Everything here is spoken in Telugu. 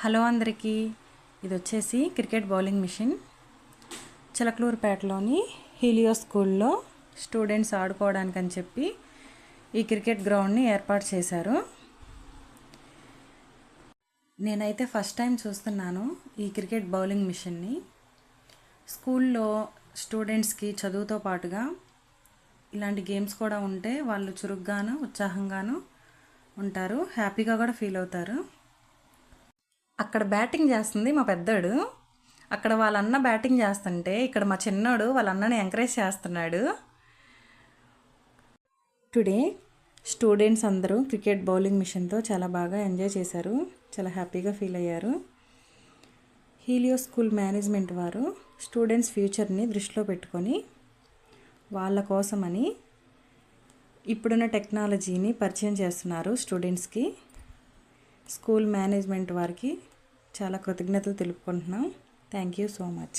హలో అందరికీ, ఇది వచ్చేసి క్రికెట్ బౌలింగ్ మిషన్. చిలకలూరుపేటలోని హీలియో స్కూల్లో స్టూడెంట్స్ ఆడుకోవడానికని చెప్పి ఈ క్రికెట్ గ్రౌండ్ని ఏర్పాటు చేశారు. నేనైతే ఫస్ట్ టైం చూస్తున్నాను ఈ క్రికెట్ బౌలింగ్ మిషన్ని. స్కూల్లో స్టూడెంట్స్కి చదువుతో పాటుగా ఇలాంటి గేమ్స్ కూడా ఉంటే వాళ్ళు చురుగ్గాను ఉత్సాహంగాను ఉంటారు, హ్యాపీగా కూడా ఫీల్ అవుతారు. అక్కడ బ్యాటింగ్ చేస్తుంది మా పెద్దోడు, అక్కడ వాళ్ళ అన్న బ్యాటింగ్ చేస్తుంటే ఇక్కడ మా చిన్నోడు వాళ్ళ అన్నని ఎంకరేజ్ చేస్తున్నాడు. టుడే స్టూడెంట్స్ అందరూ క్రికెట్ బౌలింగ్ మిషన్తో చాలా బాగా ఎంజాయ్ చేశారు, చాలా హ్యాపీగా ఫీల్ అయ్యారు. హీలియో స్కూల్ మేనేజ్మెంట్ వారు స్టూడెంట్స్ ఫ్యూచర్ని దృష్టిలో పెట్టుకొని వాళ్ళ కోసమని ఇప్పుడున్న టెక్నాలజీని పరిచయం చేస్తున్నారు స్టూడెంట్స్కి. స్కూల్ మేనేజ్మెంట్ వారికి చాలా కృతజ్ఞతలు తెలుపుకుంటున్నాం. Thank you so much.